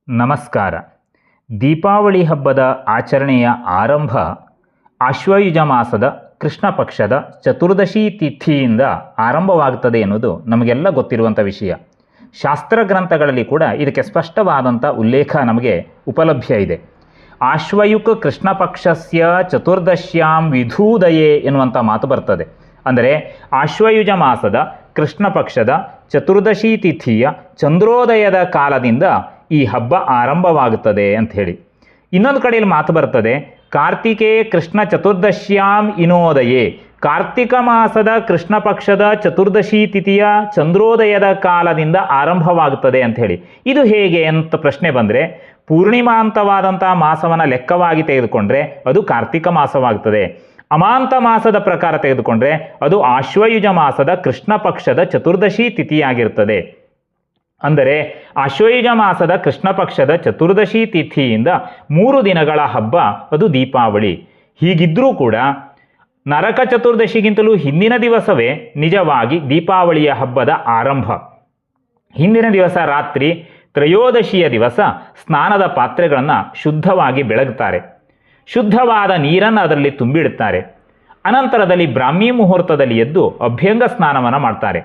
ನಮಸ್ಕಾರ. ದೀಪಾವಳಿ ಹಬ್ಬದ ಆಚರಣೆಯ ಆರಂಭ ಆಶ್ವಯುಜ ಮಾಸದ ಕೃಷ್ಣ ಪಕ್ಷದ ಚತುರ್ದಶಿ ತಿಥಿಯಿಂದ ಆರಂಭವಾಗುತ್ತದೆ ಎನ್ನುವುದು ನಮಗೆಲ್ಲ ಗೊತ್ತಿರುವಂಥ ವಿಷಯ. ಶಾಸ್ತ್ರ ಗ್ರಂಥಗಳಲ್ಲಿ ಕೂಡ ಇದಕ್ಕೆ ಸ್ಪಷ್ಟವಾದಂಥ ಉಲ್ಲೇಖ ನಮಗೆ ಉಪಲಭ್ಯ ಇದೆ. ಆಶ್ವಯುಕ್ ಕೃಷ್ಣ ಪಕ್ಷಸ್ಯ ಚತುರ್ದಶ್ಯಾಂ ವಿಧೂದಯೇ ಎನ್ನುವಂಥ ಮಾತು ಬರ್ತದೆ. ಅಂದರೆ ಆಶ್ವಯುಜ ಮಾಸದ ಕೃಷ್ಣ ಪಕ್ಷದ ಚತುರ್ದಶಿ ತಿಥಿಯ ಚಂದ್ರೋದಯದ ಕಾಲದಿಂದ ಈ ಹಬ್ಬ ಆರಂಭವಾಗುತ್ತದೆ ಅಂತ ಹೇಳಿ. ಇನ್ನೊಂದು ಕಡೆಯಲ್ಲಿ ಮಾತು ಬರ್ತದೆ, ಕಾರ್ತಿಕೇ ಕೃಷ್ಣ ಚತುರ್ದಶ್ಯಾಂ ಇನೋದಯೇ, ಕಾರ್ತಿಕ ಮಾಸದ ಕೃಷ್ಣ ಪಕ್ಷದ ಚತುರ್ದಶಿ ತಿಥಿಯ ಚಂದ್ರೋದಯದ ಕಾಲದಿಂದ ಆರಂಭವಾಗುತ್ತದೆ ಅಂತ ಹೇಳಿ. ಇದು ಹೇಗೆ ಅಂತ ಪ್ರಶ್ನೆ ಬಂದರೆ, ಪೂರ್ಣಿಮಾಂತವಾದಂಥ ಮಾಸವನ್ನು ಲೆಕ್ಕವಾಗಿ ತೆಗೆದುಕೊಂಡ್ರೆ ಅದು ಕಾರ್ತಿಕ ಮಾಸವಾಗುತ್ತದೆ. ಅಮಾಂತ ಮಾಸದ ಪ್ರಕಾರ ತೆಗೆದುಕೊಂಡ್ರೆ ಅದು ಆಶ್ವಯುಜ ಮಾಸದ ಕೃಷ್ಣ ಪಕ್ಷದ ಚತುರ್ದಶಿ ತಿಥಿಯಾಗಿರುತ್ತದೆ. ಅಂದರೆ ಆಶ್ವಯುಜ ಮಾಸದ ಕೃಷ್ಣ ಪಕ್ಷದ ಚತುರ್ದಶಿ ತಿಥಿಯಿಂದ 3 ದಿನಗಳ ಹಬ್ಬ ಅದು ದೀಪಾವಳಿ. ಹೀಗಿದ್ದರೂ ಕೂಡ ನರಕ ಚತುರ್ದಶಿಗಿಂತಲೂ ಹಿಂದಿನ ದಿವಸವೇ ನಿಜವಾಗಿ ದೀಪಾವಳಿಯ ಹಬ್ಬದ ಆರಂಭ. ಹಿಂದಿನ ದಿವಸ ರಾತ್ರಿ ತ್ರಯೋದಶಿಯ ದಿವಸ ಸ್ನಾನದ ಪಾತ್ರೆಗಳನ್ನು ಶುದ್ಧವಾಗಿ ಬೆಳಗುತ್ತಾರೆ. ಶುದ್ಧವಾದ ನೀರನ್ನು ಅದರಲ್ಲಿ ತುಂಬಿಡುತ್ತಾರೆ. ಅನಂತರದಲ್ಲಿ ಬ್ರಾಹ್ಮಿ ಮುಹೂರ್ತದಲ್ಲಿ ಎದ್ದು ಅಭ್ಯಂಗ ಸ್ನಾನವನ್ನು ಮಾಡ್ತಾರೆ.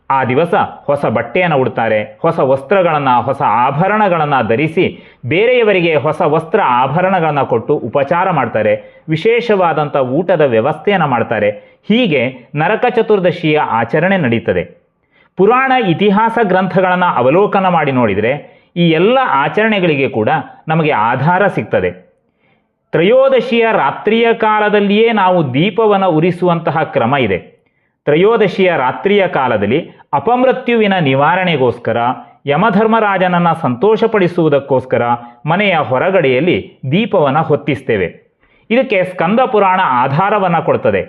ಆ ದಿವಸ ಹೊಸ ಬಟ್ಟೆಯನ್ನು ಉಡ್ತಾರೆ, ಹೊಸ ವಸ್ತ್ರಗಳನ್ನು, ಹೊಸ ಆಭರಣಗಳನ್ನು ಧರಿಸಿ ಬೇರೆಯವರಿಗೆ ಹೊಸ ವಸ್ತ್ರ ಆಭರಣಗಳನ್ನು ಕೊಟ್ಟು ಉಪಚಾರ ಮಾಡ್ತಾರೆ. ವಿಶೇಷವಾದಂಥ ಊಟದ ವ್ಯವಸ್ಥೆಯನ್ನು ಮಾಡ್ತಾರೆ. ಹೀಗೆ ನರಕ ಚತುರ್ದಶಿಯ ಆಚರಣೆ ನಡೀತದೆ. ಪುರಾಣ ಇತಿಹಾಸ ಗ್ರಂಥಗಳನ್ನು ಅವಲೋಕನ ಮಾಡಿ ನೋಡಿದರೆ ಈ ಎಲ್ಲ ಆಚರಣೆಗಳಿಗೆ ಕೂಡ ನಮಗೆ ಆಧಾರ ಸಿಗ್ತದೆ. ತ್ರಯೋದಶಿಯ ರಾತ್ರಿಯ ಕಾಲದಲ್ಲಿಯೇ ನಾವು ದೀಪವನ್ನು ಉರಿಸುವಂತಹ ಕ್ರಮ ಇದೆ. ತ್ರಯೋದಶಿಯ ರಾತ್ರಿಯ ಕಾಲದಲ್ಲಿ ಅಪಮೃತ್ಯುವಿನ ನಿವಾರಣೆಗೋಸ್ಕರ, ಯಮಧರ್ಮರಾಜನನ್ನು ಸಂತೋಷಪಡಿಸುವುದಕ್ಕೋಸ್ಕರ ಮನೆಯ ಹೊರಗಡೆಯಲ್ಲಿ ದೀಪವನ್ನು ಹೊತ್ತಿಸ್ತೇವೆ. ಇದಕ್ಕೆ ಸ್ಕಂದ ಪುರಾಣ ಆಧಾರವನ್ನು ಕೊಡ್ತದೆ.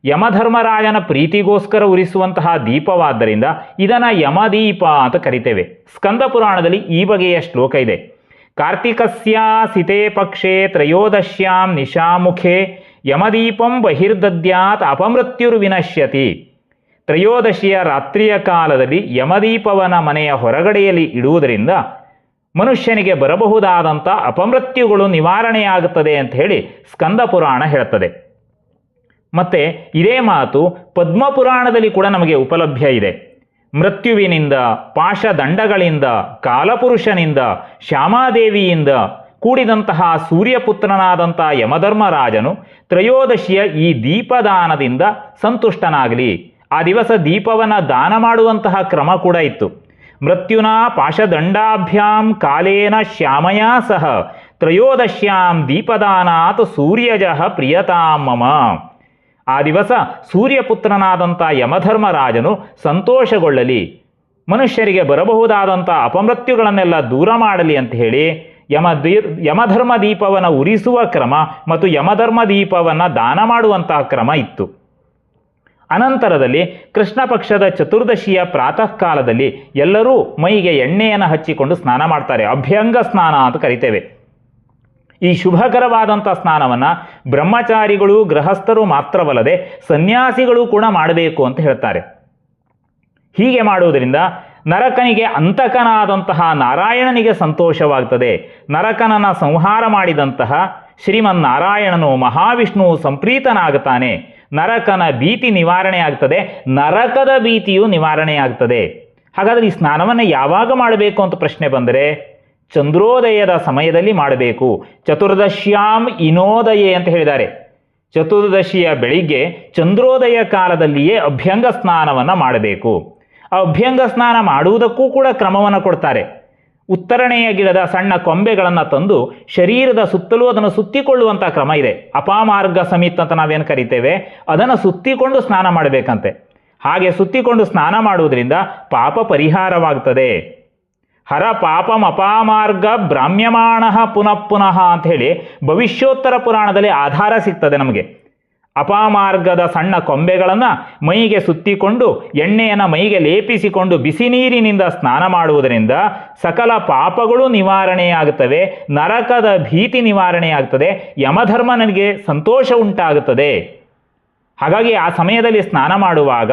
ಯಮಧರ್ಮರಾಜನ ಪ್ರೀತಿಗೋಸ್ಕರ ಉರಿಸುವಂತಹ ದೀಪವಾದ್ದರಿಂದ ಇದನ್ನು ಯಮದೀಪ ಅಂತ ಕರಿತೇವೆ. ಸ್ಕಂದ ಪುರಾಣದಲ್ಲಿ ಈ ಬಗೆಯ ಶ್ಲೋಕ ಇದೆ. ಕಾರ್ತಿಕಸ್ಯ ಸಿತೆ ಪಕ್ಷೆ ತ್ರಯೋದಶ್ಯಾಂ ನಿಶಾಮುಖೆ ಯಮದೀಪಂ ಬಹಿರ್ದದ್ಯಾತ್ ಅಪಮೃತ್ಯುರ್ವಿನಶ್ಯತಿ. ತ್ರಯೋದಶಿಯ ರಾತ್ರಿಯ ಕಾಲದಲ್ಲಿ ಯಮದೀಪವನ್ನು ಮನೆಯ ಹೊರಗಡೆಯಲ್ಲಿ ಇಡುವುದರಿಂದ ಮನುಷ್ಯನಿಗೆ ಬರಬಹುದಾದಂಥ ಅಪಮೃತ್ಯುಗಳು ನಿವಾರಣೆಯಾಗುತ್ತದೆ ಅಂತ ಹೇಳಿ ಸ್ಕಂದ ಪುರಾಣ ಹೇಳುತ್ತದೆ. ಮತ್ತು ಇದೇ ಮಾತು ಪದ್ಮಪುರಾಣದಲ್ಲಿ ಕೂಡ ನಮಗೆ ಉಪಲಭ್ಯ ಇದೆ. ಮೃತ್ಯುವಿನಿಂದ, ಪಾಶದಂಡಗಳಿಂದ, ಕಾಲಪುರುಷನಿಂದ, ಶ್ಯಾಮಾದೇವಿಯಿಂದ ಕೂಡಿದಂತಹ ಸೂರ್ಯಪುತ್ರನಾದಂಥ ಯಮಧರ್ಮರಾಜನು ತ್ರಯೋದಶಿಯ ಈ ದೀಪದಾನದಿಂದ ಸಂತುಷ್ಟನಾಗಲಿ. ಆ ದಿವಸ ದೀಪವನ್ನು ದಾನ ಮಾಡುವಂತಹ ಕ್ರಮ ಕೂಡ ಇತ್ತು. ಮೃತ್ಯುನಾ ಪಾಶದಂಡಾಭ್ಯಾಂ ಕಾಲೇನ ಶ್ಯಾಮಯಾ ಸಹ ತ್ರಯೋದಶ್ಯಾಂ ದೀಪದಾನಾತ್ ಸೂರ್ಯಜಃ ಪ್ರಿಯತಾಂ ಮಮ. ಆ ದಿವಸ ಸೂರ್ಯಪುತ್ರನಾದಂಥ ಯಮಧರ್ಮರಾಜನು ಸಂತೋಷಗೊಳ್ಳಲಿ, ಮನುಷ್ಯರಿಗೆ ಬರಬಹುದಾದಂಥ ಅಪಮೃತ್ಯುಗಳನ್ನೆಲ್ಲ ದೂರ ಮಾಡಲಿ ಅಂತ ಹೇಳಿ ಯಮಧರ್ಮ ದೀಪವನ್ನು ಉರಿಸುವ ಕ್ರಮ ಮತ್ತು ಯಮಧರ್ಮ ದೀಪವನ್ನು ದಾನ ಮಾಡುವಂತಹ ಕ್ರಮ ಇತ್ತು. ಅನಂತರದಲ್ಲಿ ಕೃಷ್ಣ ಪಕ್ಷದ ಚತುರ್ದಶಿಯ ಪ್ರಾತಃ ಕಾಲದಲ್ಲಿ ಎಲ್ಲರೂ ಮೈಗೆ ಎಣ್ಣೆಯನ್ನು ಹಚ್ಚಿಕೊಂಡು ಸ್ನಾನ ಮಾಡ್ತಾರೆ. ಅಭ್ಯಂಗ ಸ್ನಾನ ಅಂತ ಕರಿತೇವೆ. ಈ ಶುಭಕರವಾದಂಥ ಸ್ನಾನವನ್ನು ಬ್ರಹ್ಮಚಾರಿಗಳು, ಗೃಹಸ್ಥರು ಮಾತ್ರವಲ್ಲದೆ ಸನ್ಯಾಸಿಗಳು ಕೂಡ ಮಾಡಬೇಕು ಅಂತ ಹೇಳ್ತಾರೆ. ಹೀಗೆ ಮಾಡುವುದರಿಂದ ನರಕನಿಗೆ ಅಂತಕನಾದಂತಹ ನಾರಾಯಣನಿಗೆ ಸಂತೋಷವಾಗ್ತದೆ. ನರಕನನ್ನು ಸಂಹಾರ ಮಾಡಿದಂತಹ ಶ್ರೀಮನ್ನಾರಾಯಣನು ಮಹಾವಿಷ್ಣು ಸಂಪ್ರೀತನಾಗುತ್ತಾನೆ. ನರಕನ ಭೀತಿ ನಿವಾರಣೆ ಆಗ್ತದೆ, ನರಕದ ಭೀತಿಯು ನಿವಾರಣೆ ಆಗ್ತದೆ. ಹಾಗಾದರೆ ಈ ಸ್ನಾನವನ್ನು ಯಾವಾಗ ಮಾಡಬೇಕು ಅಂತ ಪ್ರಶ್ನೆ ಬಂದರೆ ಚಂದ್ರೋದಯದ ಸಮಯದಲ್ಲಿ ಮಾಡಬೇಕು. ಚತುರ್ದಶ್ಯಾಂ ಇನೋದಯೇ ಅಂತ ಹೇಳಿದ್ದಾರೆ. ಚತುರ್ದಶಿಯ ಬೆಳಿಗ್ಗೆ ಚಂದ್ರೋದಯ ಕಾಲದಲ್ಲಿಯೇ ಅಭ್ಯಂಗ ಸ್ನಾನವನ್ನು ಮಾಡಬೇಕು. ಆ ಅಭ್ಯಂಗ ಸ್ನಾನ ಮಾಡುವುದಕ್ಕೂ ಕೂಡ ಕ್ರಮವನ್ನು ಕೊಡ್ತಾರೆ. ಉತ್ತರಣೆಯ ಗಿಡದ ಸಣ್ಣ ಕೊಂಬೆಗಳನ್ನು ತಂದು ಶರೀರದ ಸುತ್ತಲೂ ಅದನ್ನು ಸುತ್ತಿಕೊಳ್ಳುವಂಥ ಕ್ರಮ ಇದೆ. ಅಪಾಮಾರ್ಗ ಸಮಿತ್ ಅಂತ ನಾವೇನು ಕರಿತೇವೆ, ಅದನ್ನು ಸುತ್ತಿಕೊಂಡು ಸ್ನಾನ ಮಾಡಬೇಕಂತೆ. ಹಾಗೆ ಸುತ್ತಿಕೊಂಡು ಸ್ನಾನ ಮಾಡುವುದರಿಂದ ಪಾಪ ಪರಿಹಾರವಾಗ್ತದೆ. ಹರ ಪಾಪಂ ಅಪಾಮಾರ್ಗ ಭ್ರಾಮ್ಯಮಾಣ ಪುನಃ ಪುನಃ ಅಂತ ಹೇಳಿ ಭವಿಷ್ಯೋತ್ತರ ಪುರಾಣದಲ್ಲಿ ಆಧಾರ ಸಿಗ್ತದೆ ನಮಗೆ. ಅಪಾಮಾರ್ಗದ ಸಣ್ಣ ಕೊಂಬೆಗಳನ್ನು ಮೈಗೆ ಸುತ್ತಿಕೊಂಡು ಎಣ್ಣೆಯನ್ನು ಮೈಗೆ ಲೇಪಿಸಿಕೊಂಡು ಬಿಸಿ ನೀರಿನಿಂದ ಸ್ನಾನ ಮಾಡುವುದರಿಂದ ಸಕಲ ಪಾಪಗಳು ನಿವಾರಣೆಯಾಗುತ್ತವೆ, ನರಕದ ಭೀತಿ ನಿವಾರಣೆಯಾಗುತ್ತದೆ, ಯಮಧರ್ಮನಿಗೆ ಸಂತೋಷ ಉಂಟಾಗುತ್ತದೆ. ಹಾಗಾಗಿ ಆ ಸಮಯದಲ್ಲಿ ಸ್ನಾನ ಮಾಡುವಾಗ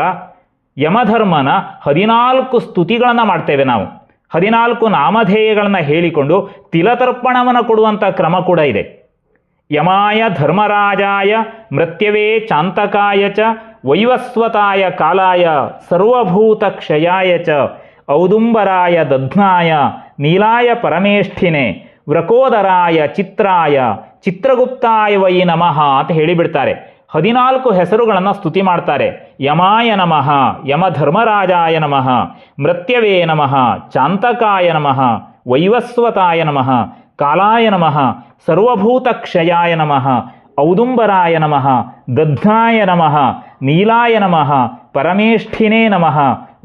ಯಮಧರ್ಮನ 14 ಸ್ತುತಿಗಳನ್ನು ಮಾಡ್ತೇವೆ ನಾವು. 14 ನಾಮಧೇಯಗಳನ್ನು ಹೇಳಿಕೊಂಡು ತಿಲತರ್ಪಣವನ್ನು ಕೊಡುವಂಥ ಕ್ರಮ ಕೂಡ ಇದೆ. ಯಮಾಯ ಧರ್ಮರಾಜಾಯ ಮೃತ್ಯವೇ ಚಾಂತಕಾಯ ಚ ವೈವಸ್ವತಾಯ ಕಾಲಾಯ ಸರ್ವಭೂತ ಕ್ಷಯಾಯ ಚ ಔದುಂಬರಾಯ ದಧ್ನಾಯ ನೀಲಾಯ ಪರಮೇಷ್ಠಿನೆ ವ್ರಕೋದರಾಯ ಚಿತ್ರಾಯ ಚಿತ್ರಗುಪ್ತಾಯ ವೈ ನಮಃ ಅಂತ ಹೇಳಿಬಿಡ್ತಾರೆ. 14 ಹೆಸರುಗಳನ್ನು ಸ್ತುತಿ ಮಾಡ್ತಾರೆ. ಯಮಾಯ ನಮಃ, ಯಮಧರ್ಮರಾಜಾಯ ನಮಃ, ಮೃತ್ಯವೇ ನಮಃ, ಚಾಂತಕಾಯ ನಮಃ, ವೈವಸ್ವತಾಯ ನಮಃ, ಕಾಲಾಯ ನಮಃ, ಸರ್ವಭೂತ ಕ್ಷಯಾಯ ನಮಃ, ಔದುಂಬರಾಯ ನಮಃ, ದಧ್ನಾಯ ನಮಃ, ನೀಲಾಯ ನಮಃ, ಪರಮೇಷ್ಠಿನೇ ನಮಃ,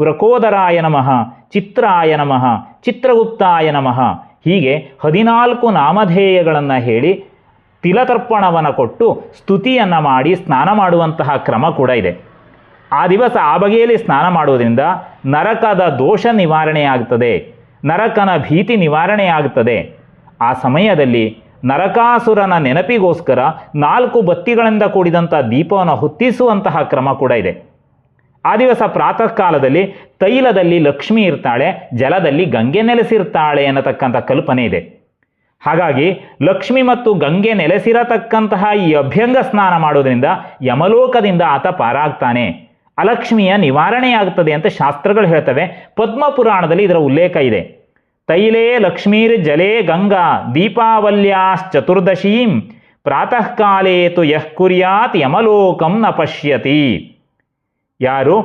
ವ್ರಕೋದರಾಯ ನಮಃ, ಚಿತ್ರಾಯ ನಮಃ, ಚಿತ್ರಗುಪ್ತಾಯ ನಮಃ. ಹೀಗೆ 14 ನಾಮಧೇಯಗಳನ್ನು ಹೇಳಿ ತಿಲತರ್ಪಣವನ್ನು ಕೊಟ್ಟು ಸ್ತುತಿಯನ್ನು ಮಾಡಿ ಸ್ನಾನ ಮಾಡುವಂತಹ ಕ್ರಮ ಕೂಡ ಇದೆ. ಆ ದಿವಸ ಆ ಬಗೆಯಲ್ಲಿ ಸ್ನಾನ ಮಾಡುವುದರಿಂದ ನರಕದ ದೋಷ ನಿವಾರಣೆಯಾಗುತ್ತದೆ, ನರಕನ ಭೀತಿ ನಿವಾರಣೆಯಾಗುತ್ತದೆ. ಆ ಸಮಯದಲ್ಲಿ ನರಕಾಸುರನ ನೆನಪಿಗೋಸ್ಕರ 4 ಬತ್ತಿಗಳಿಂದ ಕೂಡಿದಂಥ ದೀಪವನ್ನು ಹೊತ್ತಿಸುವಂತಹ ಕ್ರಮ ಕೂಡ ಇದೆ. ಆ ದಿವಸ ಪ್ರಾತಃ ಕಾಲದಲ್ಲಿ ತೈಲದಲ್ಲಿ ಲಕ್ಷ್ಮಿ ಇರ್ತಾಳೆ, ಜಲದಲ್ಲಿ ಗಂಗೆ ನೆಲೆಸಿರ್ತಾಳೆ ಅನ್ನತಕ್ಕಂಥ ಕಲ್ಪನೆ ಇದೆ. ಹಾಗಾಗಿ ಲಕ್ಷ್ಮಿ ಮತ್ತು ಗಂಗೆ ನೆಲೆಸಿರತಕ್ಕಂತಹ ಈ ಅಭ್ಯಂಗ ಸ್ನಾನ ಮಾಡೋದ್ರಿಂದ ಯಮಲೋಕದಿಂದ ಆತ ಪಾರಾಗ್ತಾನೆ, ಅಲಕ್ಷ್ಮಿಯ ನಿವಾರಣೆಯಾಗುತ್ತದೆ ಅಂತ ಶಾಸ್ತ್ರಗಳು ಹೇಳ್ತವೆ. ಪದ್ಮಪುರಾಣದಲ್ಲಿ ಇದರ ಉಲ್ಲೇಖ ಇದೆ. ತೈಲೇ ಲಕ್ಷ್ಮೀರ್ ಜಲೇ ಗಂಗಾ ದೀಪಾವಲ್ಯಾಶ್ಚತುರ್ದಶೀಂ ಪ್ರಾತಃ ಕಾಲೇ ತು ಯಃ ಕುರ್ಯಾತ್ ಯಮಲೋಕಂ ನ ಪಶ್ಯತಿ. ಯಾರು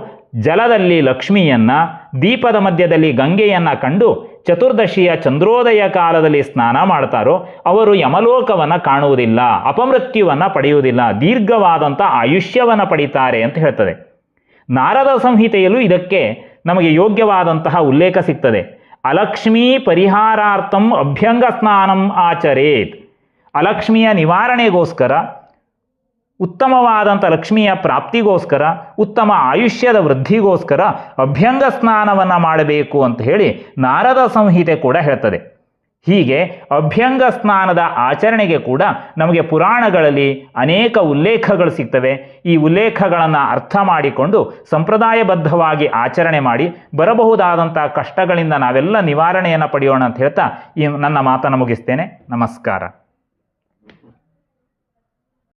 ಜಲದಲ್ಲಿ ಲಕ್ಷ್ಮಿಯನ್ನು, ದೀಪದ ಮಧ್ಯದಲ್ಲಿ ಗಂಗೆಯನ್ನು ಕಂಡು ಚತುರ್ದಶಿಯ ಚಂದ್ರೋದಯ ಕಾಲದಲ್ಲಿ ಸ್ನಾನ ಮಾಡ್ತಾರೋ ಅವರು ಯಮಲೋಕವನ್ನು ಕಾಣುವುದಿಲ್ಲ, ಅಪಮೃತ್ಯುವನ್ನು ಪಡೆಯುವುದಿಲ್ಲ, ದೀರ್ಘವಾದಂಥ ಆಯುಷ್ಯವನ್ನು ಪಡೀತಾರೆ ಅಂತ ಹೇಳ್ತದೆ. ನಾರದ ಸಂಹಿತೆಯಲ್ಲೂ ಇದಕ್ಕೆ ನಮಗೆ ಯೋಗ್ಯವಾದಂತಹ ಉಲ್ಲೇಖ ಸಿಗ್ತದೆ. ಅಲಕ್ಷ್ಮೀ ಪರಿಹಾರಾರ್ಥಂ ಅಭ್ಯಂಗ ಸ್ನಾನಂ ಆಚರೇತ್. ಅಲಕ್ಷ್ಮಿಯ ನಿವಾರಣೆಗೋಸ್ಕರ, ಉತ್ತಮವಾದಂಥ ಲಕ್ಷ್ಮಿಯ ಪ್ರಾಪ್ತಿಗೋಸ್ಕರ, ಉತ್ತಮ ಆಯುಷ್ಯದ ವೃದ್ಧಿಗೋಸ್ಕರ ಅಭ್ಯಂಗ ಸ್ನಾನವನ್ನು ಮಾಡಬೇಕು ಅಂತ ಹೇಳಿ ನಾರದ ಸಂಹಿತೆ ಕೂಡ ಹೇಳ್ತದೆ. ಹೀಗೆ ಅಭ್ಯಂಗ ಸ್ನಾನದ ಆಚರಣೆಗೆ ಕೂಡ ನಮಗೆ ಪುರಾಣಗಳಲ್ಲಿ ಅನೇಕ ಉಲ್ಲೇಖಗಳು ಸಿಗ್ತವೆ. ಈ ಉಲ್ಲೇಖಗಳನ್ನು ಅರ್ಥ ಮಾಡಿಕೊಂಡು ಸಂಪ್ರದಾಯಬದ್ಧವಾಗಿ ಆಚರಣೆ ಮಾಡಿ ಬರಬಹುದಾದಂಥ ಕಷ್ಟಗಳಿಂದ ನಾವೆಲ್ಲ ನಿವಾರಣೆಯನ್ನು ಪಡೆಯೋಣ ಅಂತ ಹೇಳ್ತಾ ಈ ನನ್ನ ಮಾತನ್ನು ಮುಗಿಸ್ತೇನೆ. ನಮಸ್ಕಾರ.